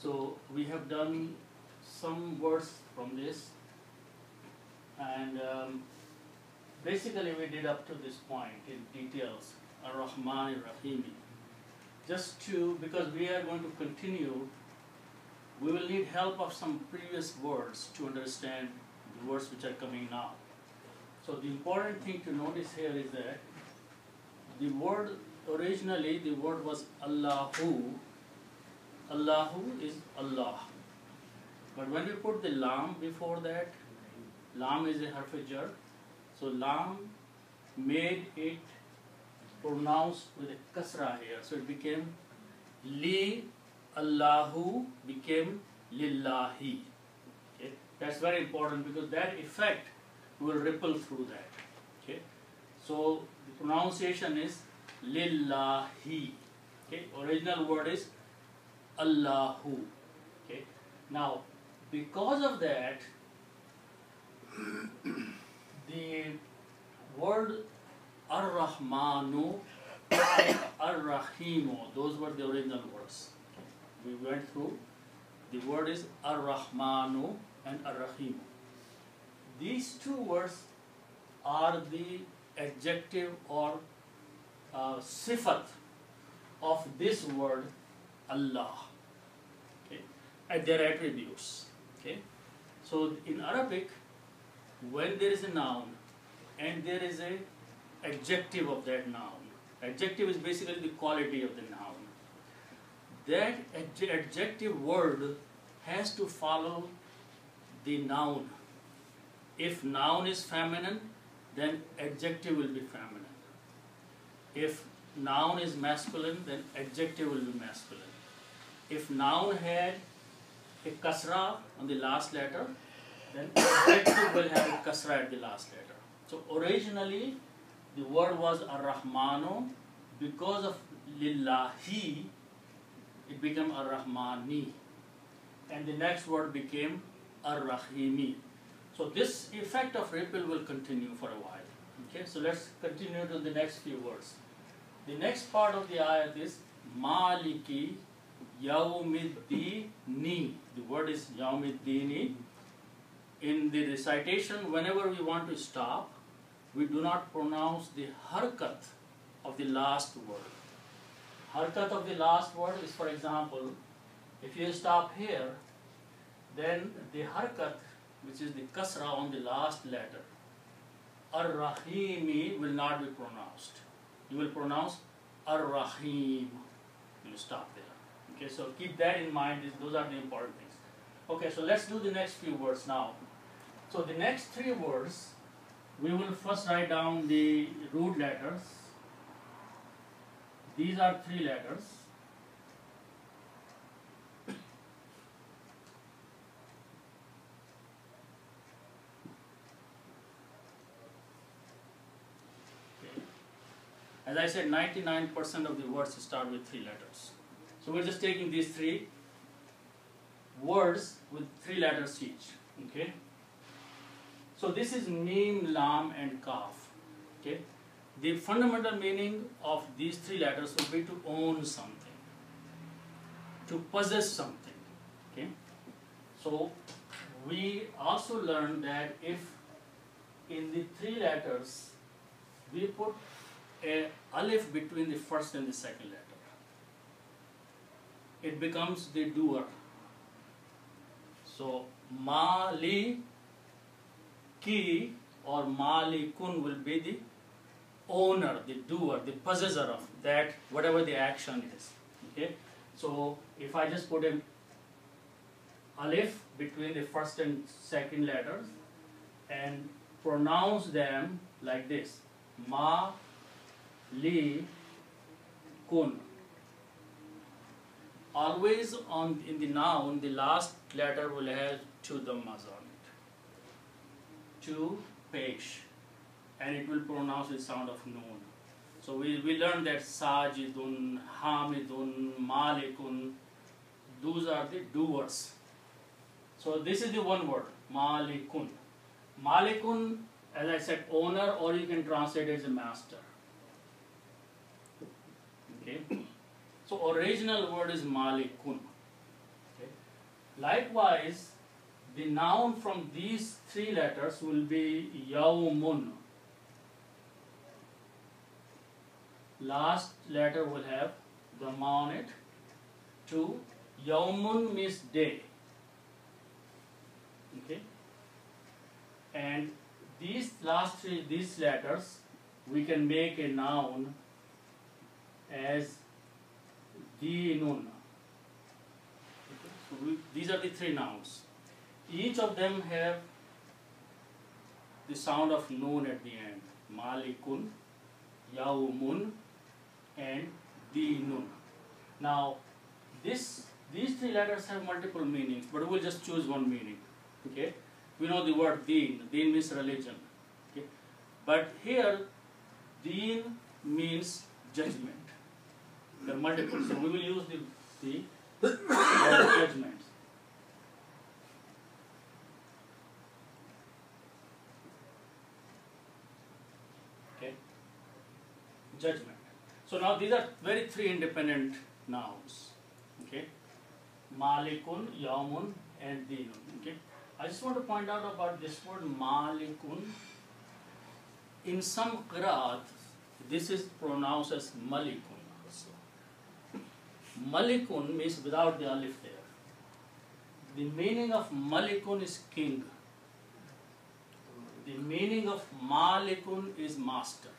So we have done some words from this, and basically we did up to this point in details, Ar-Rahman Ar-Rahimi. Just to, because we are going to continue, we will need help of some previous words to understand the words which are coming now. So the important thing to notice here is that the word, originally the word was Allahu. Allahu is Allah. But when we put the lam before that, lam is a harf jar, so lam made it pronounced with a kasra here. So it became li, Allahu became lillahi. Okay? That's very important because that effect will ripple through that. Okay? So the pronunciation is lillahi. Okay? Original word is Allahu. Okay? Now, because of that, the word Ar-Rahmanu and Ar-Rahimu, those were the original words. We went through. The word is Ar-Rahmanu and Ar-Rahimu. These two words are the adjective or sifat of this word Allah. Okay? And their attributes. Okay? So in Arabic, when there is a noun and there is a adjective of that noun, adjective is basically the quality of the noun. That adjective word has to follow the noun. If noun is feminine, then adjective will be feminine. If noun is masculine, then adjective will be masculine. If noun had a kasra on the last letter, then adjective will have a kasra at the last letter. So originally, the word was Ar-Rahmanu. Because of Lillahi, it became Ar-Rahmani. And the next word became Ar-Rahimi. So this effect of ripple will continue for a while. Okay, so let's continue to the next few words. The next part of the ayat is Maliki Yawmiddini. The word is Yawmiddini. In the recitation, whenever we want to stop, we do not pronounce the harkat of the last word. Harkat of the last word is, for example, if you stop here, then the harkat, which is the kasra on the last letter, Ar-Rahimi will not be pronounced. You will pronounce Ar-Rahim. You will stop there. Okay, so keep that in mind. Those are the important things. Okay, so let's do the next few words now. So the next three words, we will first write down the root letters. These are three letters. As I said, 99% of the words start with three letters. So we're just taking these three words with three letters each. Okay. So this is Mim, Lam, and Kaf. Okay. The fundamental meaning of these three letters would be to own something, to possess something. Okay. So we also learned that if in the three letters we put a alif between the first and the second letter, it becomes the doer. So Mali Ki or Malikun will be the owner, the doer, the possessor of that, whatever the action is. Okay. So if I just put an alif between the first and second letters and pronounce them like this, Ma Li Kun. Always in the noun, the last letter will have two dhammas on it. Two pesh. And it will pronounce the sound of noon. So we learned that Sajidun, Hamidun, Malikun, those are the doers. So this is the one word, Malikun. Malikun, as I said, owner, or you can translate it as a master. Okay. So original word is malikun. Okay. Likewise, the noun from these three letters will be yawmun. Last letter will have dhamma on it. 2. Yawmun means day. Okay. And these last three, these letters, we can make a noun as dinun. Okay. So these are the three nouns. Each of them have the sound of noon at the end. Malikun, yawmun, and dinun. Now, these three letters have multiple meanings, but we will just choose one meaning. Okay? We know the word deen. Deen means religion. Okay? But here, deen means judgment. There are multiple, so we will use the word judgment. Okay? Judgment. So now these are very three independent nouns. Okay? Malikun, yawmun, and dinun. Okay? I just want to point out about this word malikun. In some qiraat, this is pronounced as malikun also. Malikun means without the alif there. The meaning of malikun is king. The meaning of malikun is master.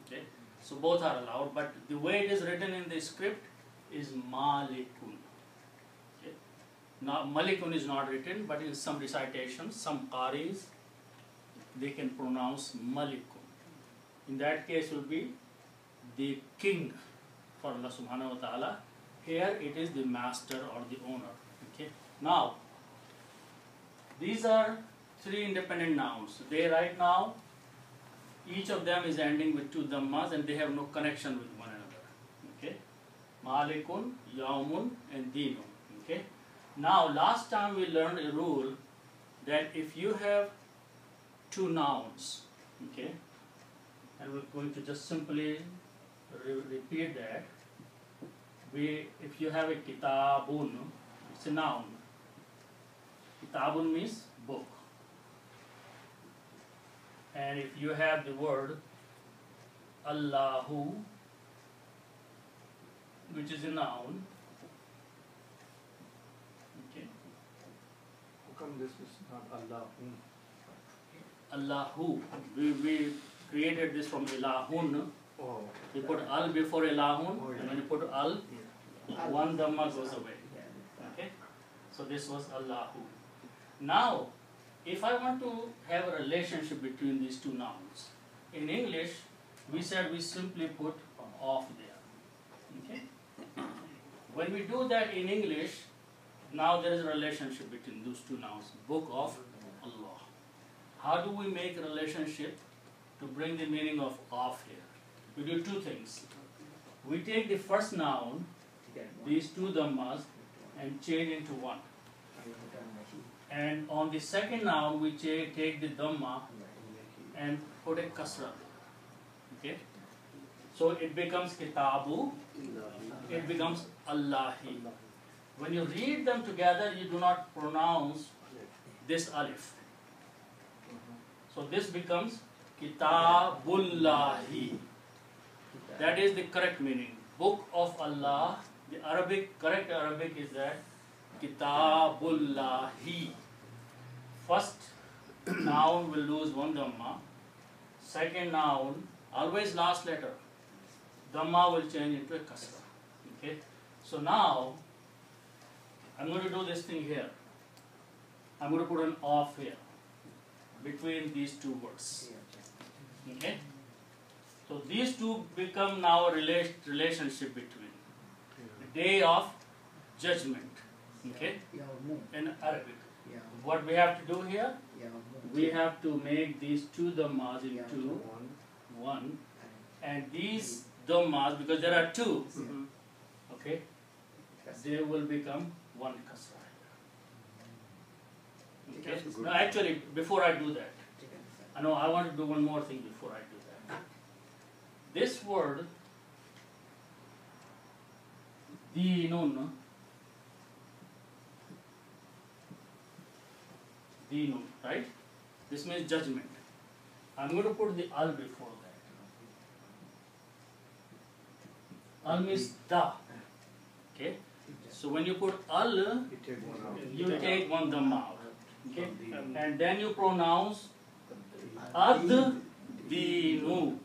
Okay? So both are allowed, but the way it is written in the script is malikun. Okay? Now malikun is not written, but in some recitations, some qaris, they can pronounce malikun. In that case will be the king for Allah subhanahu wa ta'ala. Here it is the master or the owner. Okay? Now, these are three independent nouns. They right now, each of them is ending with two dhammas and they have no connection with one another. Okay? Malikun, yawmun, and dinun. Okay? Now, last time we learned a rule that if you have two nouns, okay, and we're going to just simply repeat that. If you have a kitabun, it's a noun. Kitabun means book. And if you have the word Allahu, which is a noun, okay. How come this is not Allah? Allahu. We created this from Ilahun. Oh. You put al before Ilahun, Oh, yeah. and when you put al, one dhamma goes away. Okay? So this was Allahu. Now, if I want to have a relationship between these two nouns, in English, we said we simply put off there. Okay? When we do that in English, now there is a relationship between those two nouns, Book of Allah. How do we make a relationship to bring the meaning of here? We do two things. We take the first noun, these two dhammas, and change into one. And on the second noun, we take the dhamma and put a kasra. Okay? So it becomes kitabu, it becomes Allahi. When you read them together, you do not pronounce this alif. So this becomes Kitabullahi. That is the correct meaning. Book of Allah. The correct Arabic is that Kitabullahi. First noun will lose one dhamma. Second noun, always last letter. Dhamma will change into a kasra. Okay? So now, I'm going to do this thing here. I'm going to put an off here between these two words. Okay? So these two become now a relationship between the day of judgment. Okay? In Arabic. What we have to do here? We have to make these two dhammas into one. And these dhammas, because there are two, okay, they will become one kasra. Okay? Now actually, before I do that, I want to do one more thing before I do that. This word Dinun. Dinun, right? This means judgment. I'm going to put the al before that. Al means the. Okay? So when you put al, You take one out. you take one dhamma out. Okay? And then you pronounce ad-dinu.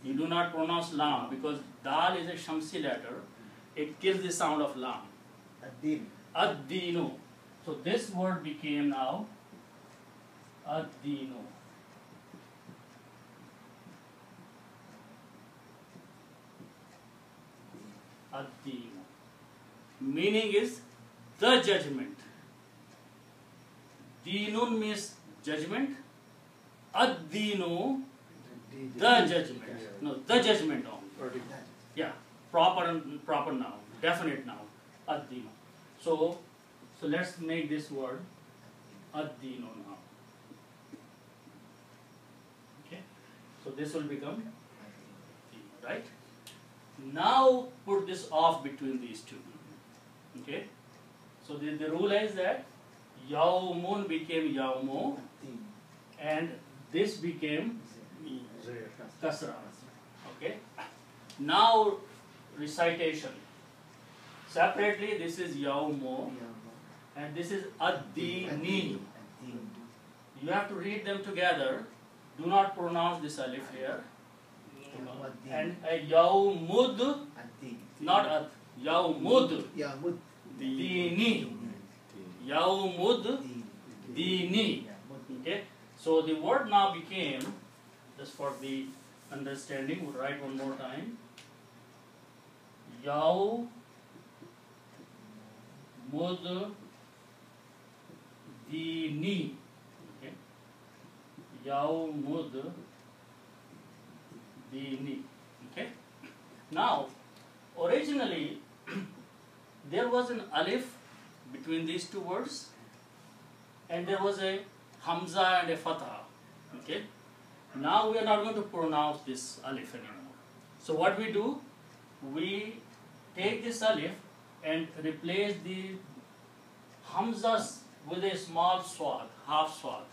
You do not pronounce lam because dal is a shamsi letter. It kills the sound of lam. Ad-dinu. So this word became now ad-dinu. Ad-dinu. Meaning is the judgment. Dinun means judgment. Ad-dinu, the judgment. No, the judgment only. Yeah, proper noun, definite noun. Ad-dinu. So let's make this word ad-dinu now. Okay. So this will become dinu, right? Now put this off between these two. Okay. So the rule is that yawmun became yawmu and this became kasra. Okay. Now recitation. Separately this is yawmu and this is ad-dini. You have to read them together. Do not pronounce this alif here. And a yawmud, not ad, yawmud, dini, yawmud, dini. Okay, so the word now became, just for the understanding, we'll write one more time. Yawmud, dini. Okay, yawmud, dini. Okay. Now, originally there was an alif between these two words, and there was a hamza and a fatha. Okay. Now we are not going to pronounce this alif anymore. So what we do? We take this alif and replace the hamzas with a small swad, half swad.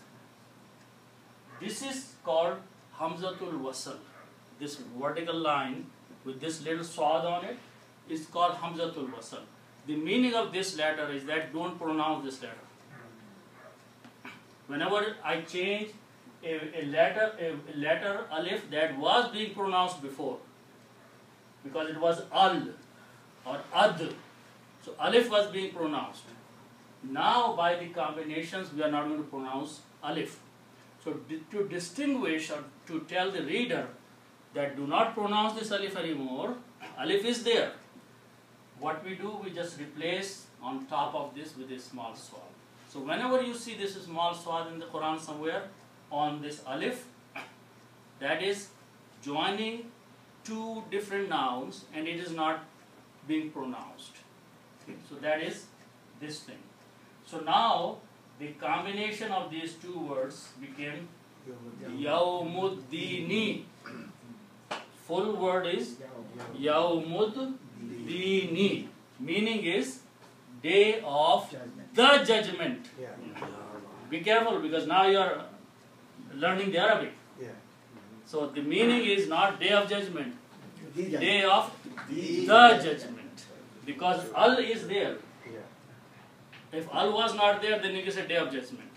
This is called hamzatul wasl. This vertical line with this little swad on it is called hamzatul wasl. The meaning of this letter is that don't pronounce this letter. Whenever I change a letter alif that was being pronounced before, because it was al or ad, so alif was being pronounced. Now by the combinations we are not going to pronounce alif. So to distinguish or to tell the reader that do not pronounce this alif anymore, alif is there. What we do, we just replace on top of this with a small swad. So whenever you see this small swad in the Quran somewhere on this alif, that is joining two different nouns and it is not being pronounced. Okay. So that is this thing. So now the combination of these two words became Yawmuddini. Full word is Yawmuddini. Meaning is day of the judgment. Be careful because now you are learning the Arabic. So the meaning is not day of judgment, day of the judgment. Because al is there. If al was not there, then it is a day of judgment.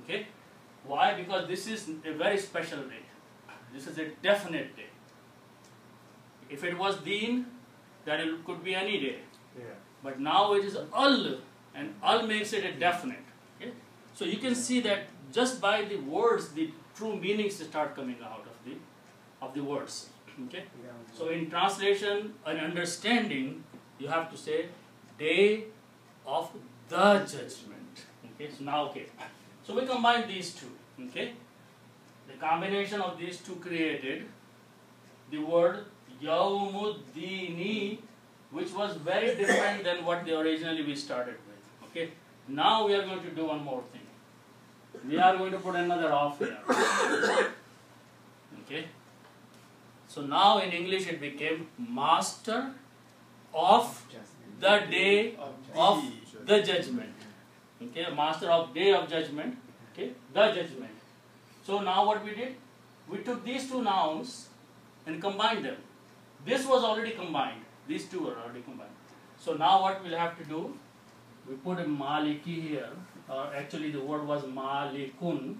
Okay? Why? Because this is a very special day. This is a definite day. If it was deen, then it could be any day. But now it is al, and al makes it a definite. Okay? So you can see that just by the words, the true meanings start coming out of the words. Okay? So in translation and understanding, you have to say day of the judgment. Okay? So now, okay. So we combine these two. Okay? The combination of these two created the word Yawmuddini, which was very different than what originally we started with. Okay? Now we are going to do one more thing. We are going to put another off here. Okay? So now in English it became master of the day of the judgment. Okay, master of day of judgment. Okay, the judgment. So now what we did? We took these two nouns and combined them. This was already combined. These two were already combined. So now what we'll have to do? We put a maliki here, or actually the word was malikun,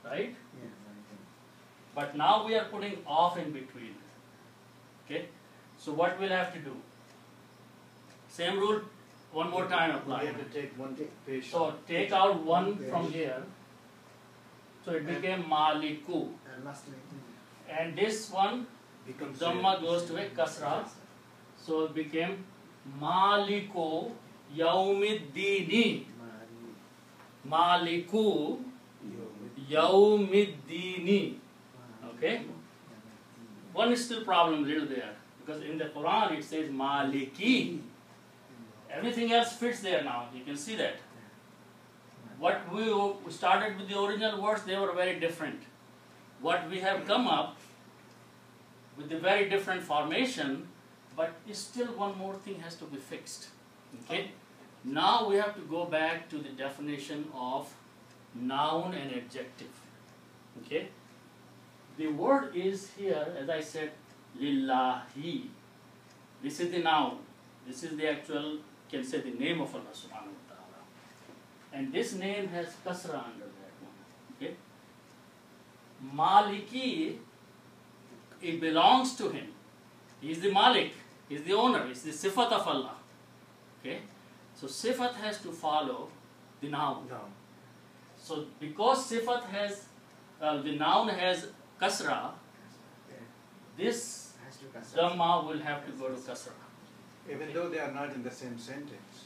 right? But now we are putting off in between. Okay? So what we'll have to do? Same rule, one more time We apply. have to take one patient. So take out one from here. So it became maliku. And this one, Becomes Dhamma goes to a kasra. So it became Maliko Yaumiddini. Maliku Yaumiddini. Okay? One is still problem little there. Because in the Quran it says Maliki. Everything else fits there now. You can see that. What we started with the original words, they were very different. What we have come up with a very different formation, but still one more thing has to be fixed. Okay? Now we have to go back to the definition of noun and adjective. Okay? The word is here, as I said, lillahi. This is the noun. This is the actual, can say the name of Allah subhanahu wa ta'ala. And this name has kasra under that one. Okay? Maliki, it belongs to him. He is the Malik. He is the owner. He is the sifat of Allah. Okay? So sifat has to follow the noun. No. So because sifat has, the noun has kasra, this dhamma will have to go to kasra. Even though they are not in the same sentence.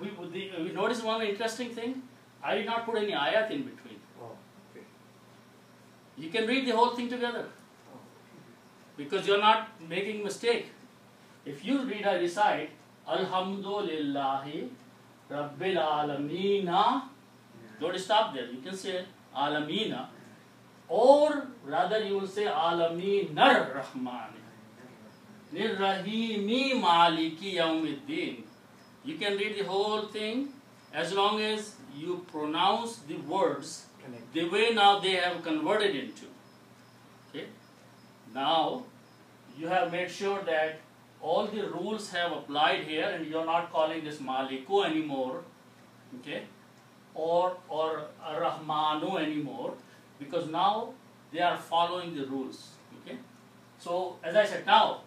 We notice one interesting thing. I did not put any ayat in between. Oh, okay. You can read the whole thing together. Oh. Because you're not making mistake. If you read or recite, Alhamdulillahi Rabbil Alamina, don't stop there. You can say Alamina. Or rather you will say Alaminar Rahmani. Nirrahimi Maliki Yawmiddin. You can read the whole thing as long as you pronounce the words Connect. the way now they have converted into. Okay? Now you have made sure that all the rules have applied here and you're not calling this Maliku anymore. Okay? Or Rahmanu anymore, because now they are following the rules. Okay? So as I said, now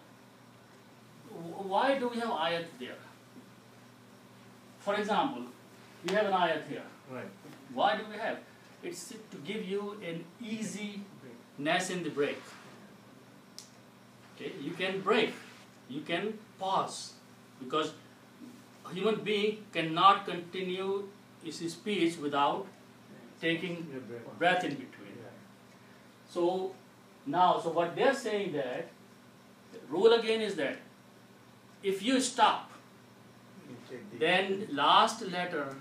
why do we have ayat there? For example, we have an ayat here. Right. Why do we have? It's to give you an easiness in the break. Okay, you can break, you can pause, because a human being cannot continue his speech without taking Your breath. breath in between. So now, so what they're saying that, the rule again is that if you stop, You take the- then last letter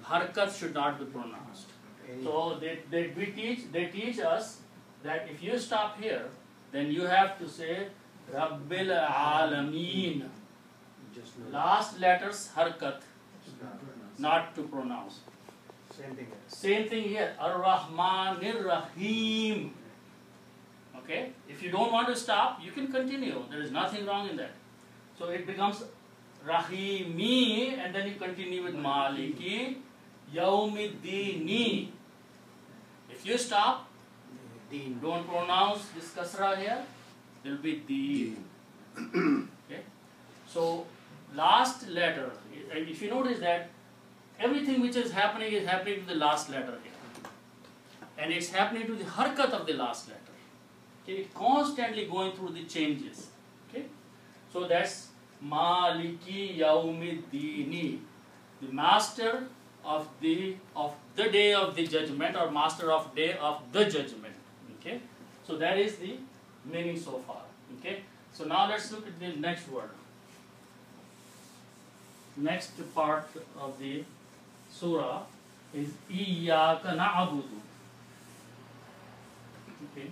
harkat should not be pronounced. any- So they teach us that if you stop here, then you have to say Rabbil Alameen. Just no- Last letters harkat, Stop. not to pronounce. Same thing. Same thing here, Ar-Rahmanir Rahim. Okay? If you don't want to stop, you can continue. There is nothing wrong in that. So it becomes Rahimi, and then you continue with Maliki, Yawmiddini. If you stop, Deen. don't pronounce this kasra here, it will be Deen. Okay? So last letter, if you notice that everything which is happening to the last letter here. And it's happening to the harkat of the last letter. Okay? It's constantly going through the changes. Okay? So that's Maliki Yawmiddini, the master of the day of the judgment, or master of day of the judgment. Okay? So that is the meaning so far. Okay? So now let's look at the next word. Next part of the surah is Iyyaka na'budu. Okay.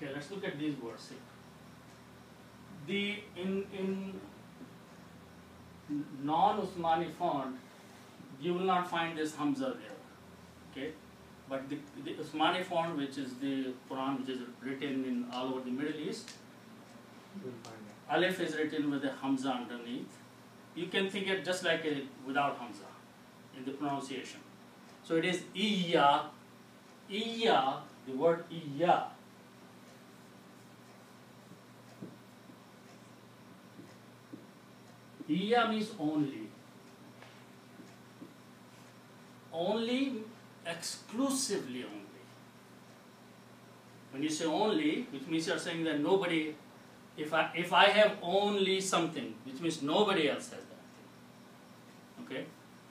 Okay, let's look at these words here. In non-Usmani font, you will not find this Hamza there. Okay, but the Usmani font, which is the Quran, which is written in all over the Middle East, You'll find it. Alif is written with a Hamza underneath. You can think it just like a without Hamza in the pronunciation. So it is Iya, Iya, the word Iya. Iya means only. Only, exclusively only. When you say only, which means you are saying that nobody, if I have only something, which means nobody else has that thing. Okay?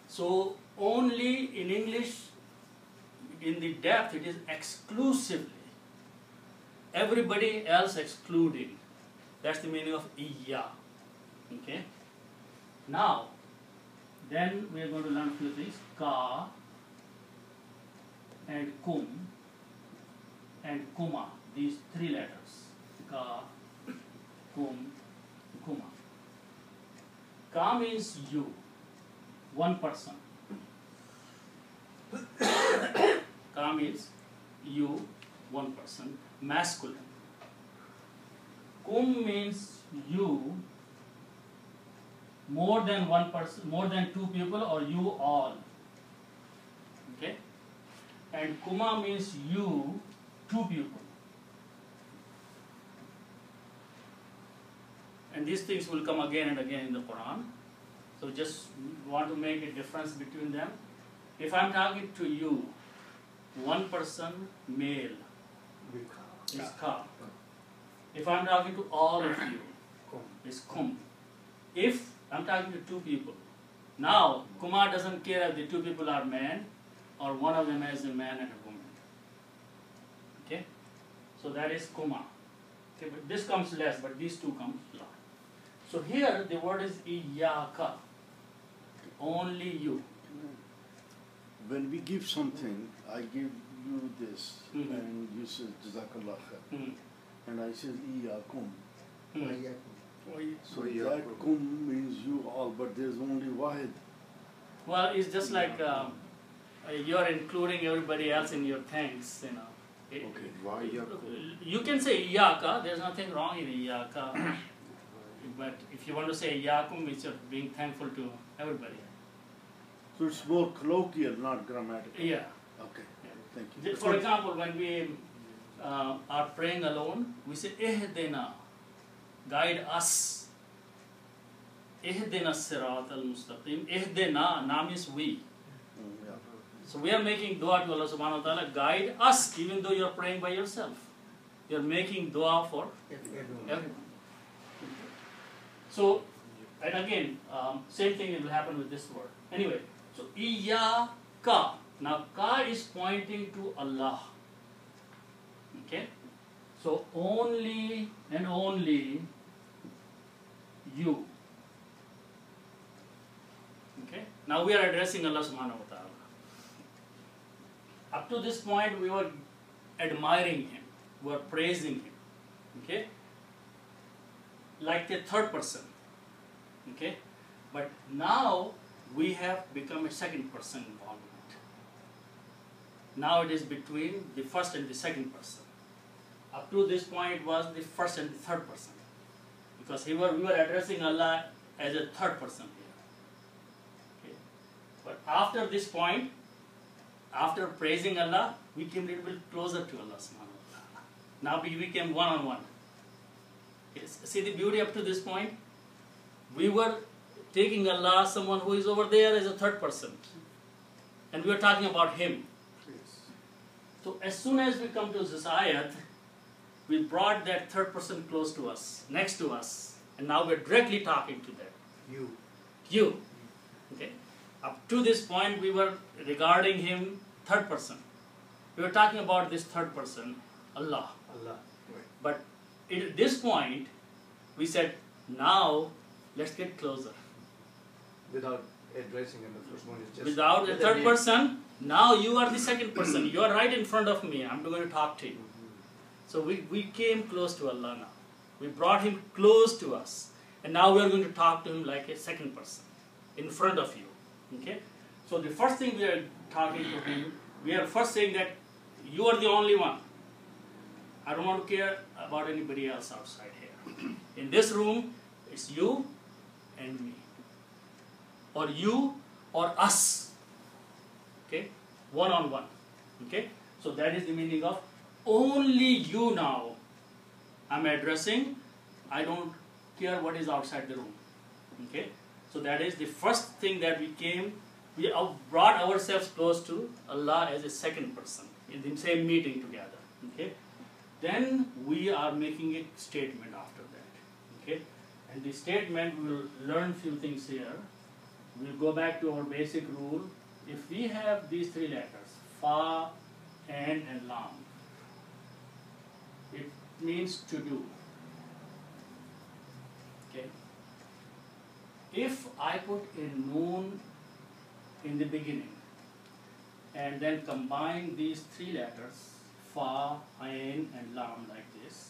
So only in English, in the depth, it is exclusively. Everybody else excluding. That's the meaning of Iya. Okay? Now, then we are going to learn a few things. Ka and Kum and Kuma. These three letters. Ka, Kum, Kuma. Ka means you. One person. Ka means you, one person. Masculine. Kum means you, more than one person, more than two people, or you all. Okay? And Kuma means you, two people. And these things will come again and again in the Quran. So just want to make a difference between them. If I'm talking to you, one person, male, Big. is Ka. If I'm talking to all of you, Kum. is Kum. If I'm talking to two people, now Kuma doesn't care if the two people are men or one of them is a man and a woman. Okay? So that is Kuma. Okay, but this comes less, but these two come a lot. So here the word is Iyaka. Only you. When we give something, I give you this, Mhm. and you say Jazakallah khair, Hmm. and I say Iyakum. Hmm. So Iyakum. that kum means you all, but there's only wahid. Well, it's just like you're including everybody else in your thanks, you know. Okay. Why Yakum? You can say Iyaka, there's nothing wrong in Iyaka. But if you want to say Iyakum, it's you're being thankful to everybody. So it's more colloquial, not grammatical. Yeah. Okay. Yeah. Thank you. For example, when we are praying alone, we say Ihdina, guide us. Ihdina sirat al-mustaqim. Ihdina, na means we. Yeah. So we are making dua to Allah subhanahu wa ta'ala, guide us, even though you are praying by yourself. You are making dua for everyone. So, and again, same thing will happen with this word. Anyway, so Iyaka. Now, Ka is pointing to Allah. Okay? So, only and only you. Okay? Now we are addressing Allah subhanahu wa ta'ala. Up to this point, we were admiring Him. We were praising Him. Okay? Like the third person. Okay? But now we have become a second person involvement. Now it is between the first and the second person. Up to this point was the first and the third person. Because we were addressing Allah as a third person here. Okay? But after this point, after praising Allah, we came a little bit closer to Allah subhanahu wa ta'ala. Now we became one-on-one. Yes. See the beauty up to this point? We were taking Allah, someone who is over there, as a third person. And we were talking about Him. So as soon as we come to this ayat, we brought that third person close to us, next to us. And now we're directly talking to them. You. Okay? Up to this point, we were regarding Him third person. We were talking about this third person, Allah. But at this point, we said, now let's get closer. Without addressing him, the first one is just Without the with third name. person, now you are the second person. You are right in front of me. I'm going to talk to you. So we came close to Allah now. We brought Him close to us. And now we are going to talk to Him like a second person in front of you. Okay? So the first thing we are talking to Him, we are first saying that you are the only one. I don't want to care about anybody else outside here. In this room, it's you and me. Or you or us. Okay? One on one. Okay? So that is the meaning of only you now I'm addressing. I don't care what is outside the room. Okay? So that is the first thing that we came. We brought ourselves close to Allah as a second person in the same meeting together. Okay? Then we are making a statement after that. Okay? And the statement, we will learn few things here. We'll go back to our basic rule. If we have these three letters, Fa, Ain and Lam, it means to do. Okay? If I put a noon in the beginning and then combine these three letters, Fa, Ain and Lam like this.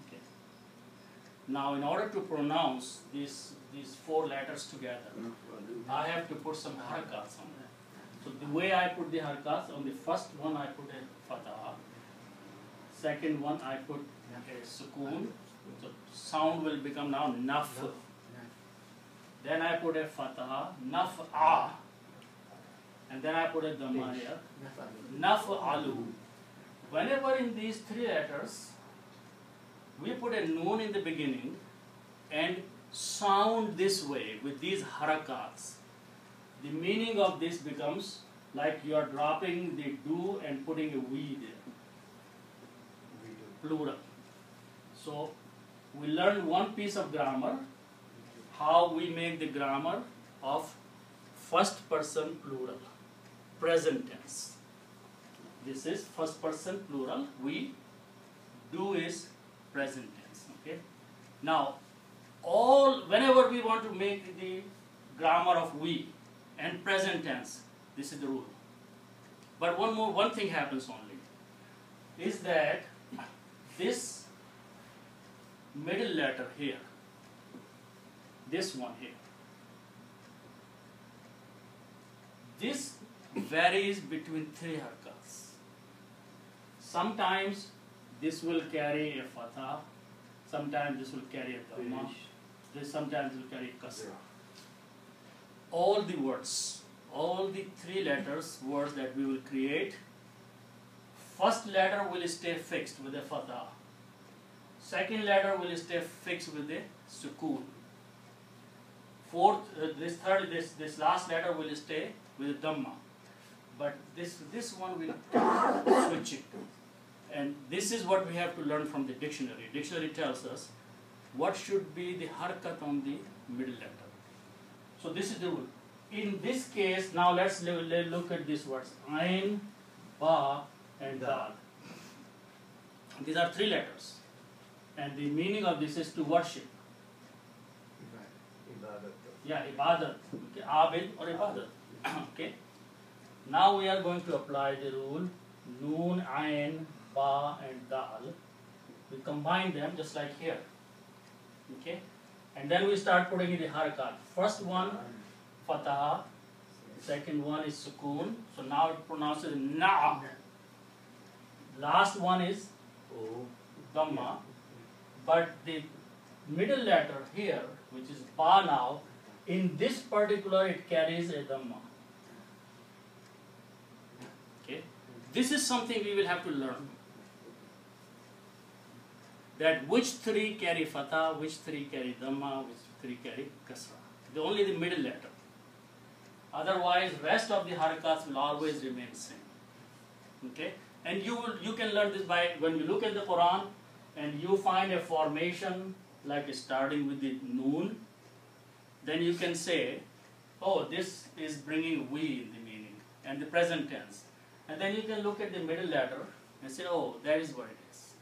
Okay. Now in order to pronounce these four letters together, I have to put some harakats on that. So the way I put the harakats, on the first one I put a fatah, second one I put a sukoon, so sound will become now naf. Then I put a fatah, naf'a, and then I put a dhamma here, naf'alu. Whenever in these three letters, we put a noon in the beginning and sound this way with these harakats, the meaning of this becomes like you are dropping the do and putting a we there. Plural. So we learned one piece of grammar, how we make the grammar of first person plural, present tense. This is first person plural, we, do is present tense. Okay? Now, whenever we want to make the grammar of we and present tense, this is the rule. But one thing happens only, is that this middle letter here, this one here, this varies between three harakats. Sometimes this will carry a fatha, sometimes this will carry a dhamma, sometimes it will carry a kasra. All the words, all the three letters, words that we will create, first letter will stay fixed with a fatha. Second letter will stay fixed with a sukoon. Fourth, this last letter will stay with a dhamma. But this one will switch it. And this is what we have to learn from the dictionary. Dictionary tells us what should be the harakat on the middle letter. So this is the rule. In this case, now let's look at these words. Ain, Ba and Dal. These are three letters. And the meaning of this is to worship. Ibadat. Yeah, ibadat. Okay, abid or ibadat. Okay. Now we are going to apply the rule Noon, Ain, Ba and Dal. We combine them just like here. Okay. And then we start putting in the harakat. First one, fatah. Second one is sukoon. So now it pronounces na. Last one is dhamma. But the middle letter here, which is ba now, in this particular it carries a dhamma. Okay? This is something we will have to learn. That which three carry fatah, which three carry dhamma, which three carry kasra. Only the middle letter. Otherwise, rest of the harakats will always remain same. Okay? And you can learn this by when you look at the Quran and you find a formation like starting with the noon, then you can say, oh, this is bringing we in the meaning and the present tense. And then you can look at the middle letter and say, oh, that is what it is.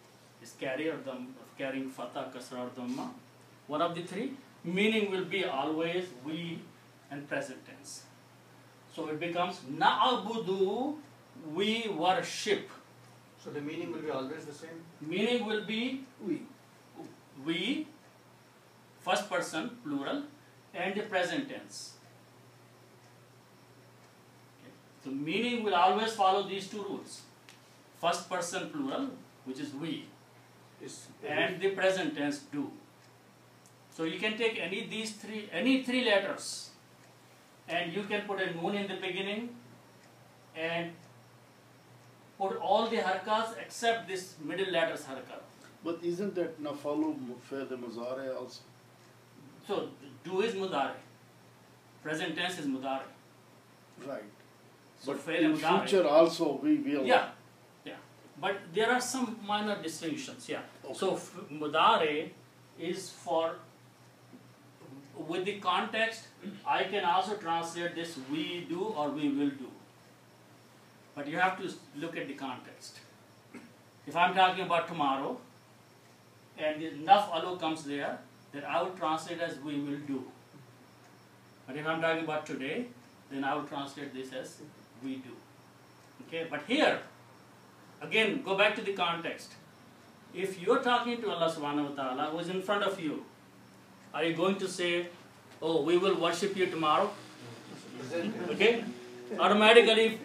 It's carrying fatah, kasra or dhamma. One of the three. Meaning will be always we and present tense. So it becomes na'abudu, we worship. So the meaning will be always the same? Meaning will be we, first person, plural, and the present tense. Okay. So meaning will always follow these two rules. First person, plural, which is we, and the present tense, do. So you can take any three letters, and you can put a noon in the beginning, and put all the harakas except this middle letters haraka. But isn't that nafalu fi'l mudari also? So do is mudari. Present tense is mudari. Right. So But fi'l in mudari. future also we will. Yeah. But there are some minor distinctions. Yeah. Okay. So mudari is for, with the context, I can also translate this we do or we will do. But you have to look at the context. If I'm talking about tomorrow, and the naf alu comes there, then I will translate as we will do. But if I'm talking about today, then I will translate this as we do. Okay, but here, again, go back to the context. If you're talking to Allah subhanahu wa ta'ala who is in front of you, are you going to say, oh, we will worship you tomorrow? Okay? Automatically,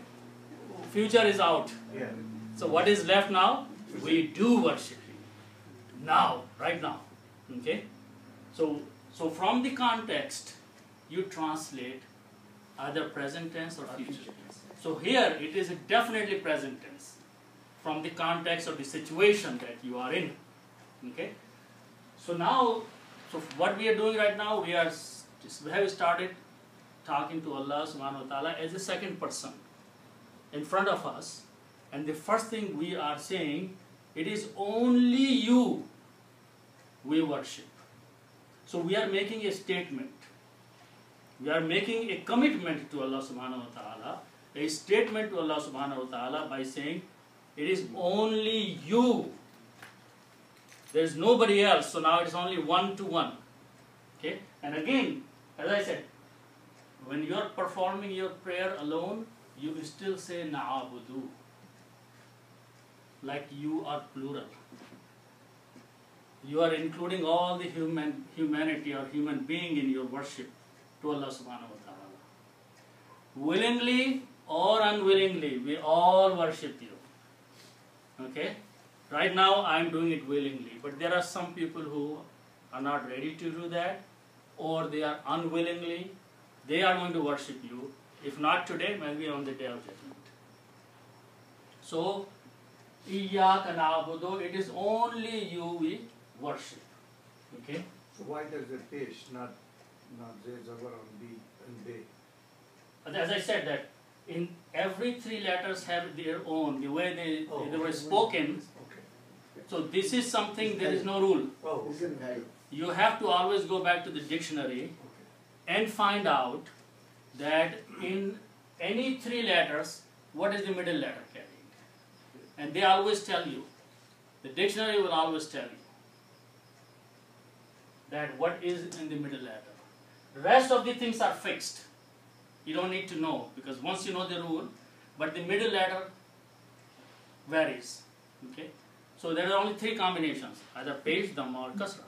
future is out. Yeah. So what is left now? We do worship you. Now, right now. Okay? So from the context, you translate either present tense or future tense. So here, it is definitely present tense from the context of the situation that you are in. Okay? So now, so what we are doing right now, we have started talking to Allah subhanahu wa ta'ala as a second person in front of us, and the first thing we are saying, it is only you we worship. So we are making a statement. We are making a commitment to Allah subhanahu wa ta'ala, a statement to Allah subhanahu wa ta'ala by saying, it is only you. There is nobody else. So now it is only one to one. Okay? And again, as I said, when you are performing your prayer alone, you will still say na'abudu. Like you are plural. You are including all the humanity or human being in your worship to Allah subhanahu wa ta'ala. Willingly or unwillingly, we all worship you. Okay? Right now I am doing it willingly, but there are some people who are not ready to do that, or they are unwillingly, they are going to worship you. If not today, maybe on the day of judgment. So, Iyyaka na'budu, it is only you we worship. Okay? So why does the pesh not Zay, Zabar, and B and Bay? As I said that in every three letters have their own, the way they were spoken. Okay. So this is something, there is no rule. Oh, okay. You have to always go back to the dictionary and find out that in any three letters, what is the middle letter carrying? And they always tell you, the dictionary will always tell you that what is in the middle letter. The rest of the things are fixed. You don't need to know, because once you know the rule, but the middle letter varies. Okay? So there are only three combinations, either page, dhamma or kasra.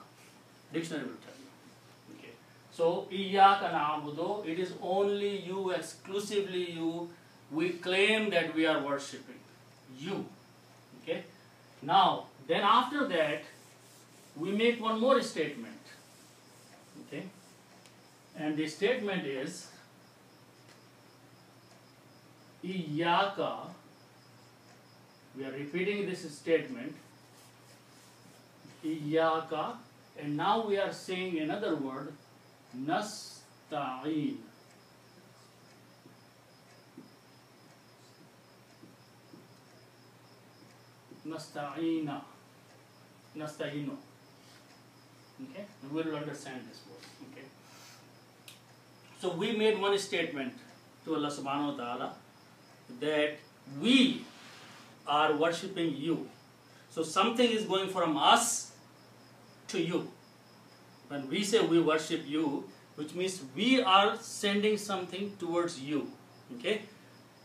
Dictionary will tell you. Okay. So, Iyyaka na'budu, it is only you, exclusively you, we claim that we are worshipping. You. Okay. Now, then after that, we make one more statement. Okay. And the statement is, Iyyaka, we are repeating this statement, Iyyaka, and now we are saying another word, Nasta'in. Nasta'ina. Nasta'inu. Okay? We will understand this word. Okay? So we made one statement to Allah subhanahu wa ta'ala that we are worshipping you. So something is going from us to you. When we say we worship you, which means we are sending something towards you. Okay?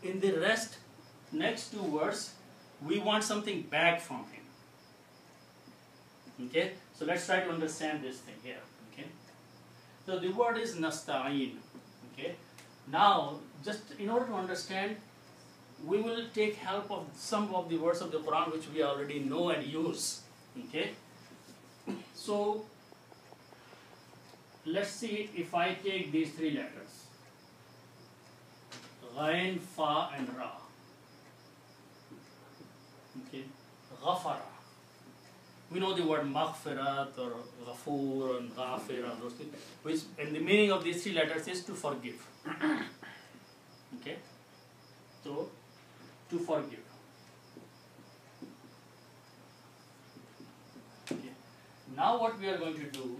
In the next two words, we want something back from him. Okay, so let's try to understand this thing here. Okay, so the word is nasta'in. Okay, now just in order to understand, we will take help of some of the words of the Quran which we already know and use. Okay, so let's see if I take these three letters, Ghain, Fa and Ra. Okay, Ghafara. We know the word Maghfirat or Ghafoor and Ghafir and those things, which, and the meaning of these three letters is to forgive. Okay, so to forgive. Okay. Now what we are going to do,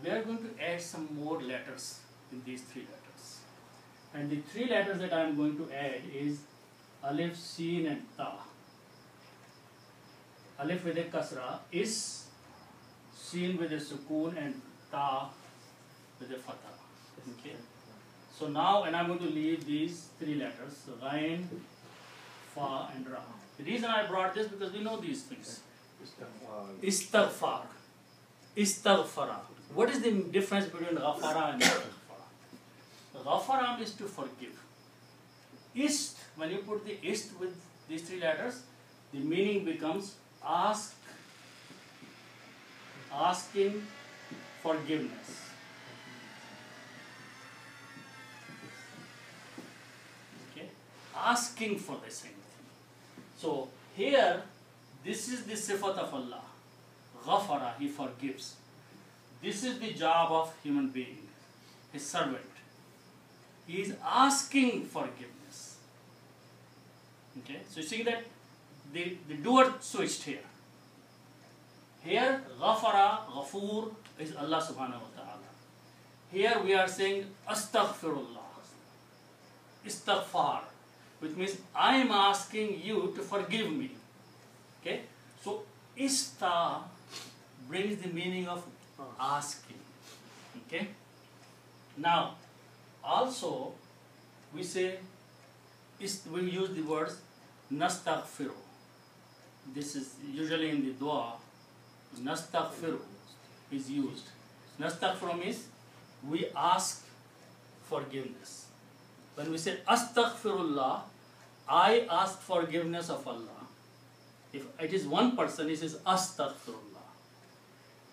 we are going to add some more letters in these three letters. And the three letters that I am going to add is Alif, Seen and Ta. Alif with a kasra, Is, Seen with a sukoon and Ta with a fatha. Okay. So now, and I'm going to leave these three letters, Ghain, Fa and Ra. The reason I brought this because we know these things. Istaghfar. Istaghfara. What is the difference between Ghafara and Istaghfara? Ghafara is to forgive. Ist, when you put the ist with these three letters, the meaning becomes ask, asking forgiveness. Okay, asking for the same thing. So here, this is the sifat of Allah. Ghafara, He forgives. This is the job of human being, His servant. He is asking forgiveness. Okay, so you see that the doer switched here. Here, Ghafara, Ghafoor is Allah subhanahu wa ta'ala. Here we are saying Astaghfirullah, Istighfar, which means I am asking you to forgive me. Okay, so Ista brings the meaning of asking. Okay, now also we say, we use the words nastaghfiru. This is usually in the dua, nastaghfiru is used. Nastaghfiru means we ask forgiveness. When we say astaghfirullah, I ask forgiveness of Allah. If it is one person, it is astaghfirullah.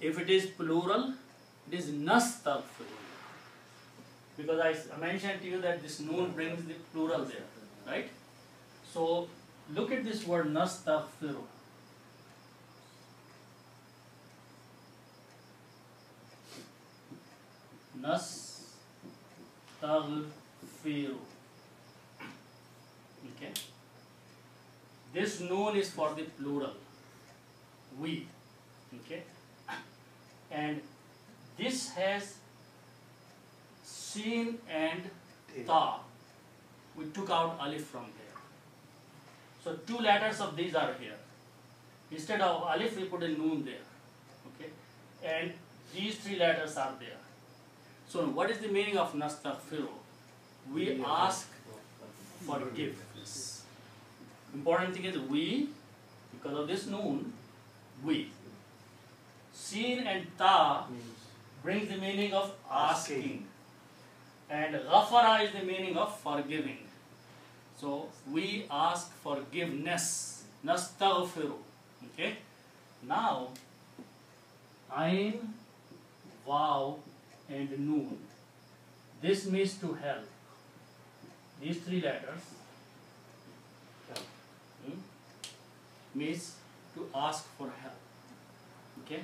If it is plural, it is nastaghfirullah. Because I mentioned to you that this noon brings the plural there, right? So look at this word nastaghfiru. Nastaghfiru. Okay. This noon is for the plural. We. Okay. And this has Seen and Ta. We took out Alif from there. So two letters of these are here. Instead of Alif, we put a Noon there. Okay? And these three letters are there. So what is the meaning of Nastaghfiru? We ask forgiveness. Important thing is we, because of this Noon, we. Seen and Ta brings the meaning of asking. And Ghafara is the meaning of forgiving. So we ask forgiveness. Nastaghfiru. Okay? Now, Ain, Vav, and Noon. This means to help. These three letters means to ask for help. Okay?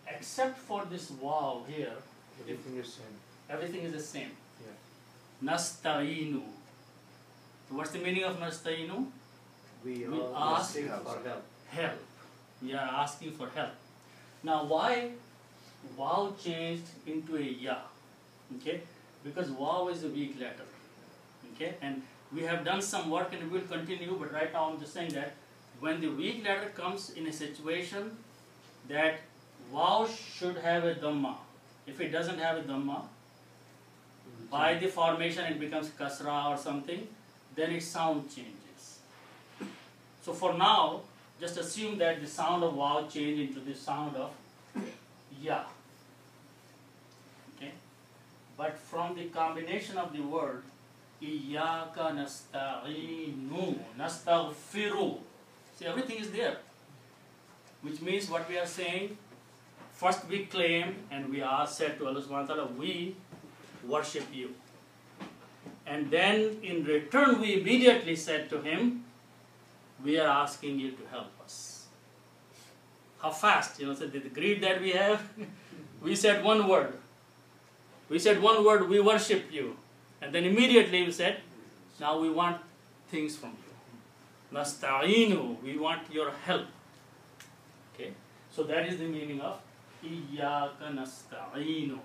Except for this Vav here, Everything is same. everything is the same. Yeah. Nasta'inu. So what's the meaning of nasta'inu? We ask for help. Help. We are asking for help. Now why Vav changed into a Ya? Okay? Because Vav is a weak letter. Okay? And we have done some work and we will continue, but right now I'm just saying that when the weak letter comes in a situation that Vav should have a Dhamma. If it doesn't have a Dhamma, by the formation it becomes Kasra or something, then its sound changes. So for now, just assume that the sound of waw changed into the sound of ya. Okay? But from the combination of the word Iyyaka nasta'inu, nastaghfiru. See, everything is there. Which means what we are saying, first we claim and we are said to Allah subhanahu wa ta'ala, we worship you. And then in return we immediately said to him, we are asking you to help us. How fast, so the greed that we have, we said one word. We said one word, we worship you. And then immediately we said, now we want things from you. Nasta'inu, we want your help. Okay, so that is the meaning of Iyyaka nasta'inu.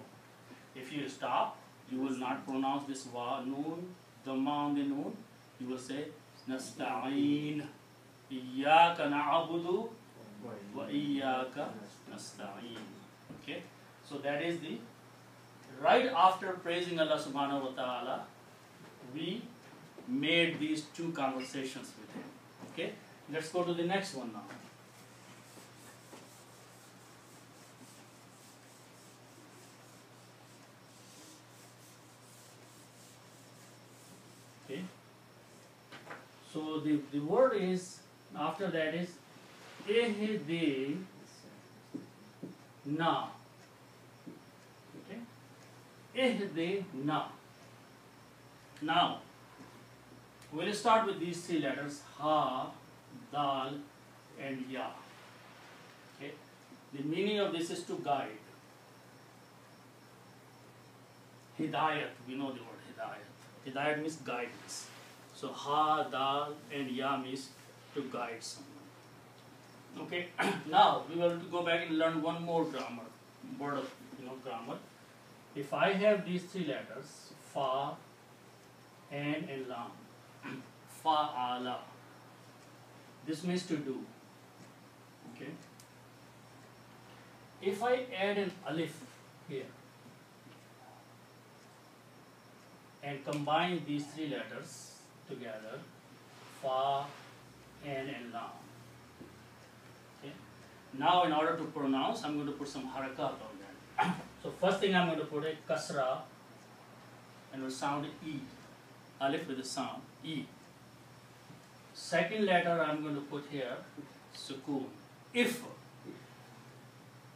If you stop, you will not pronounce this wa, noon, dhamma on the noon. You will say nasta'in. Iyyaka na'budu wa iyyaka nasta'in. Okay, so that is the right after praising Allah subhanahu wa ta'ala, we made these two conversations with him. Okay, let's go to the next one now. Okay, so the word is, after that is Ihdina. Okay, Ihdina. Now, we'll start with these three letters, ha, dal, and ya. Okay, the meaning of this is to guide. Hidayat, we know the word hidayat. Hidayat means guidance. So ha, dal, and ya means to guide someone. Okay, now we will go back and learn one more grammar, word of grammar. If I have these three letters, fa, an, and lam, fa'ala, this means to do. Okay. If I add an alif here and combine these three letters together, fa, an, and lam. Okay. Now in order to pronounce, I'm going to put some harakat on that. So first thing I'm going to put a kasra and will sound E. Alif with the sound E. Second letter I'm going to put here sukoon. If.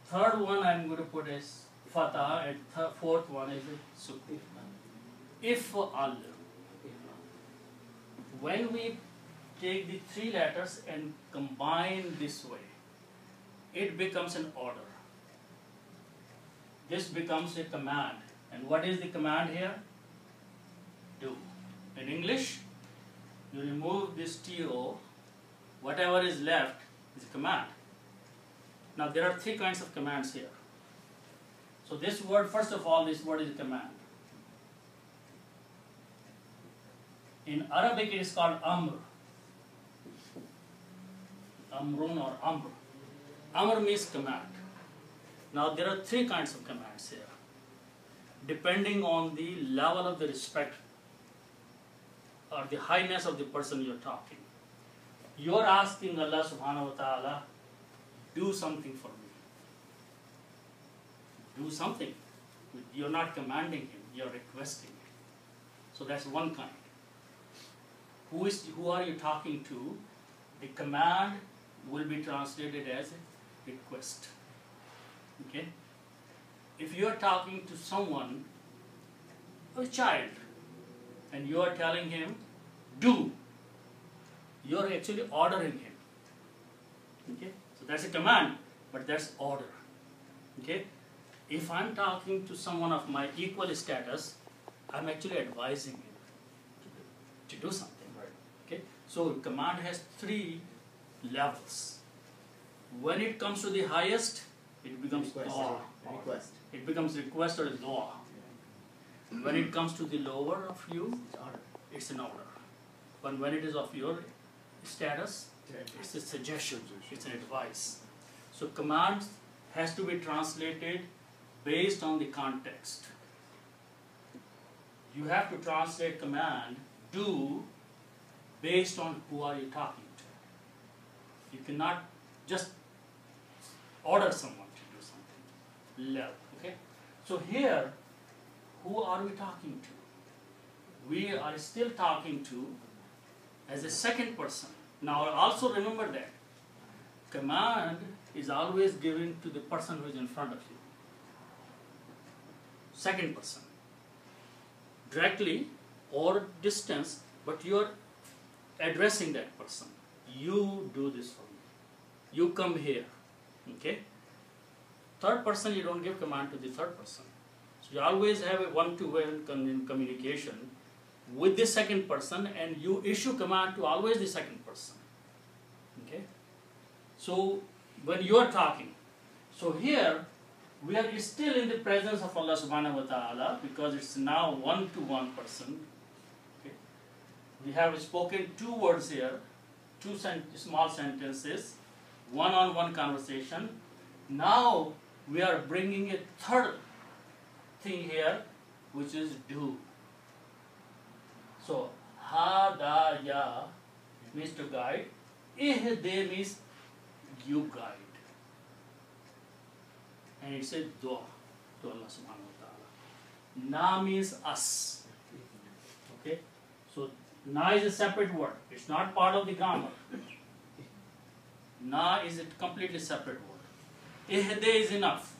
Third one I'm going to put as fatah, and fourth one is sukoon. If al. When we take the three letters and combine this way, it becomes an order. This becomes a command. And what is the command here? Do. In English, you remove this TO, whatever is left is a command. Now there are three kinds of commands here. So this word, first of all, this word is a command. In Arabic it is called amr. Amrun or amr. Amr means command. Now there are three kinds of commands here, depending on the level of the respect or the highness of the person you're talking. You're asking Allah subhanahu wa ta'ala, do something for me. Do something. You're not commanding him, you're requesting him. So that's one kind. Who are you talking to? The command will be translated as a request. Okay? If you are talking to someone, a child, and you are telling him, do, you are actually ordering him. Okay? So that's a command, but that's order. Okay? If I'm talking to someone of my equal status, I'm actually advising him to do something. Okay? So command has three levels. When it comes to the highest, it becomes dua. It becomes request or dua. When it comes to the lower of you, it's an order. But when it is of your status, it's a suggestion, it's an advice. So command has to be translated based on the context. You have to translate command, do, based on who are you talking to. You cannot just order someone to do something. Love. Okay? So here, who are we talking to? We are still talking to as a second person. Now also remember that command is always given to the person who is in front of you. Second person. Directly or distance, but you are addressing that person. You do this for me. You come here. Okay? Third person, you don't give command to the third person. So you always have a one-to-one communication with the second person, and you issue command to always the second person. Okay? So when you are talking, so here we are still in the presence of Allah subhanahu wa ta'ala because it's now one-to-one person. Okay? We have spoken two words here, two small sentences, one-on-one conversation. Now we are bringing a third thing here, which is do. So, hada ya means to guide, ihde means you guide. And it says dua to Allah subhanahu wa ta'ala. Na means us. Okay? So, na is a separate word. It's not part of the grammar. Na is a completely separate word. Ihde is enough.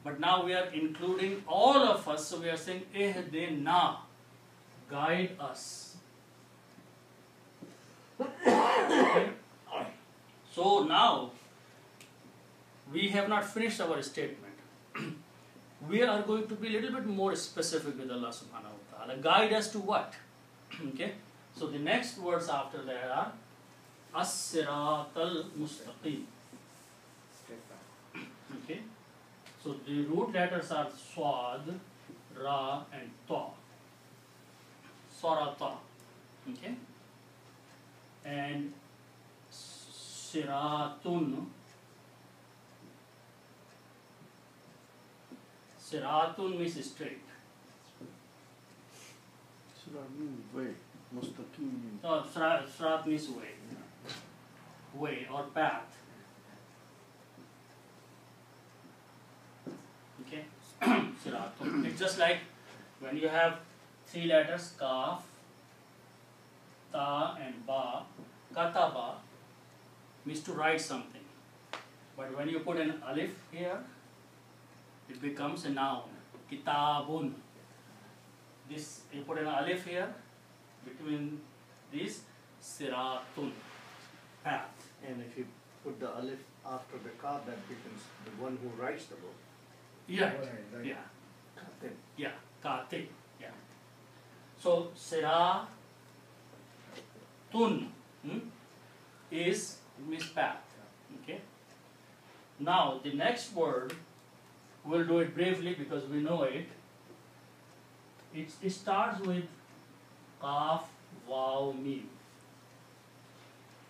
But now we are including all of us, so we are saying ihde na. Guide us. Okay? So now, we have not finished our statement. We are going to be a little bit more specific with Allah subhanahu wa ta'ala. Guide us to what? Okay? So the next words after that are As-sirat al-mustaqim. Okay? So the root letters are Swad, Ra and Ta. Sarata. Okay? And Siratun. Siratun means straight. Sirat means way. Mustaqim means. No, Sirat means way. Way or path. Okay? Siratun. It's just like when you have three letters, Kaf, Ta and Ba. Kataba means to write something. But when you put an alif here, it becomes a noun. Kitabun. This, you put an alif here, between these, Siratun. Path. And if you put the alif after the ka, that becomes the one who writes the book. Yeah. Right. Yeah. Katib. Yeah. Katib. Yeah. So, Siratun is means path. Okay. Now, the next word, we'll do it briefly because we know it. It starts with Qaf, Waw, Mim.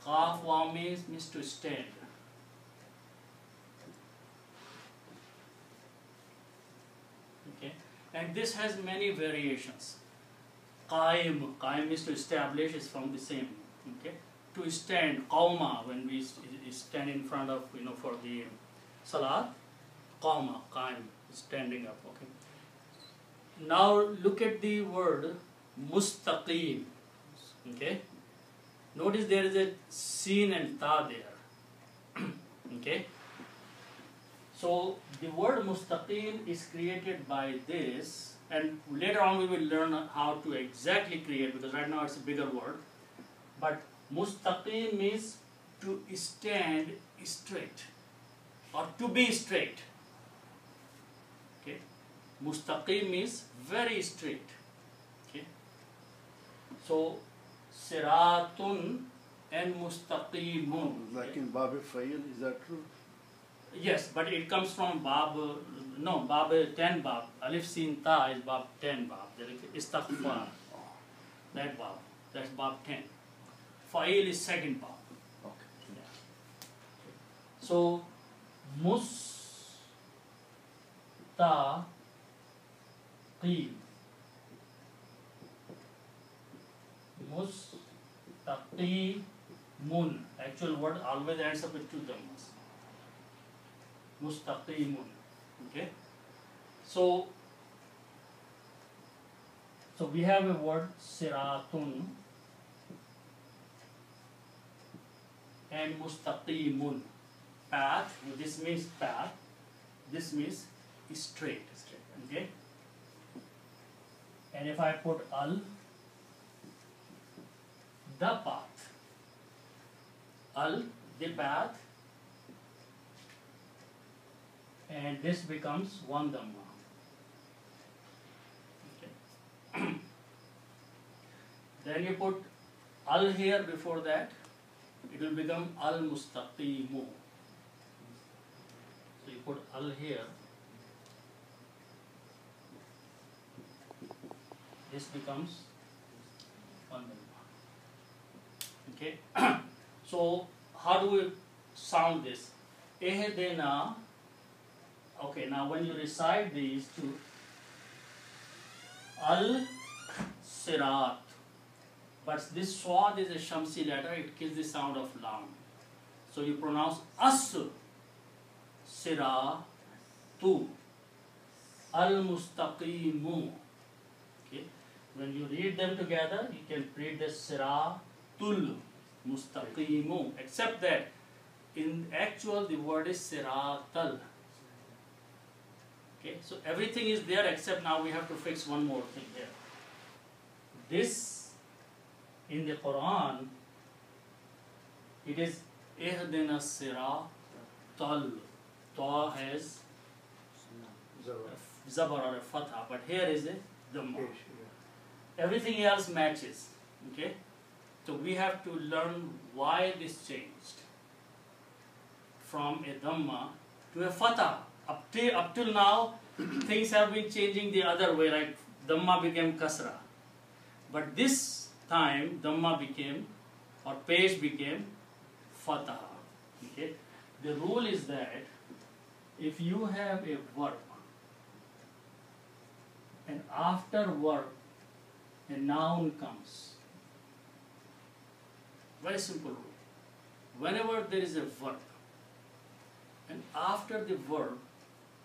Qaf, Waw means to stand. Okay. And this has many variations. Qaim means to establish, is from the same. Okay. To stand, Qawma, when we stand in front of, for the Salat, Qawma, Qaim, standing up. Okay. Now look at the word Mustaqim. Okay. Notice there is a Sin and Ta there. Okay. So the word Mustaqim is created by this, and later on we will learn how to exactly create, because right now it's a bigger word. But Mustaqim means to stand straight or to be straight. Okay. Mustaqim means very straight. Okay. So Siratun and Mustaqimun. Like in Bab Fayil, is that true? Yes, but it comes from Bab 10 Bab. Alif Sin Ta is Bab 10 Bab. There is Istighfar. That Bab. That's Bab 10. Fa'il is second Bab. Okay. Yeah. So, Mustaqim. Mustaqim. Mun. Actual word always ends up with two dhammas. Mustaqimun. Okay. So we have a word siratun and mustaqimun. Path. This means path. This means straight. Okay. And if I put al, the path. Al, the path, and this becomes one dhamma. Okay. Then you put al here before that, it will become al mustaqimu. So you put al here, this becomes one dhamma. Okay. So how do we sound this? Ehdena. Okay, now when you recite these two, al sirat, but this swad is a shamsi letter, it gives the sound of lam. So you pronounce as siratu al mustaqimu. Okay, when you read them together, you can read the siratul mustaqimu, except that in actual the word is siratal. Okay, so everything is there except now we have to fix one more thing here. This in the Quran, it is ihdina siratal. Ta has zabar or a fatha, but here is a dhamma. Pesh, yeah. Everything else matches. Okay, so we have to learn why this changed from a dhamma to a fatha. Up till now, things have been changing the other way, like dhamma became kasra. But this time, dhamma became, or pesh became fatha. Okay? The rule is that if you have a verb, and after verb, a noun comes. Very simple rule. Whenever there is a verb, and after the verb,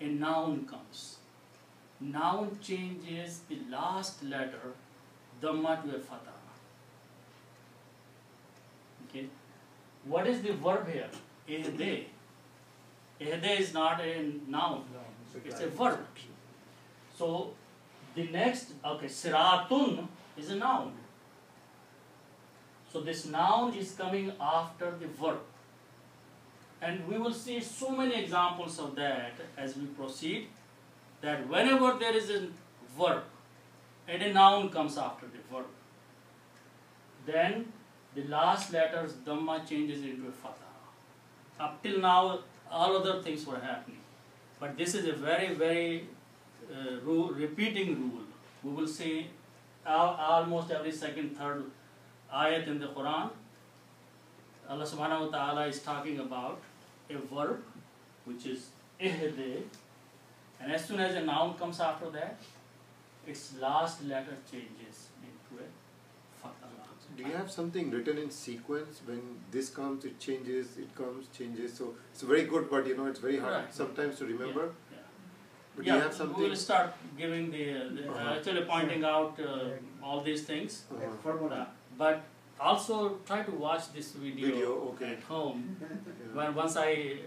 a noun comes. Noun changes the last letter, dhamma to a fatha. Okay. What is the verb here? Ehde. Ehde is not a noun. It's a verb. So the next, okay, siratun is a noun. So this noun is coming after the verb. And we will see so many examples of that as we proceed, that whenever there is a verb and a noun comes after the verb, then the last letters dhamma changes into a fatha. Up till now, all other things were happening. But this is a very, very repeating rule. We will see almost every second, third ayat in the Quran, Allah subhanahu wa ta'ala is talking about a verb which is ihde, and as soon as a noun comes after that, its last letter changes into a fatha. Do you have something written in sequence? When this comes, it changes, it comes, changes. So it's very good, but you know, it's very hard Right. sometimes to remember. Yeah. But Yeah, do you have something? we will start giving actually pointing out all these things. But also try to watch this video, okay. at home. Yeah. Once I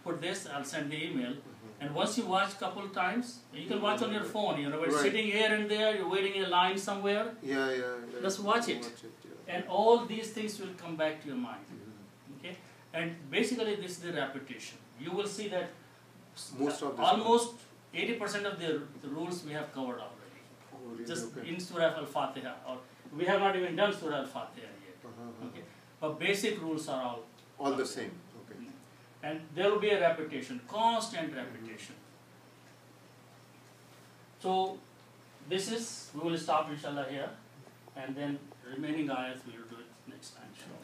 put this, I'll send the email. And once you watch couple times, you can watch on your phone. You know, we're Right. sitting here and there, you're waiting in a line somewhere, Yeah, yeah. Just watch it. Yeah. and all these things will come back to your mind. Okay, and basically this is the repetition. You will see that Most of this almost 80% of the rules we have covered already. Oh, really? Just Okay. in Surah Al-Fatiha, or we have not even done Surah Al-Fatiha yet. Uh-huh. Okay, but basic rules are All the same. Okay. and there will be a repetition, constant repetition. So this is, we will stop inshallah here, and then remaining ayats we will do it next time. Inshallah.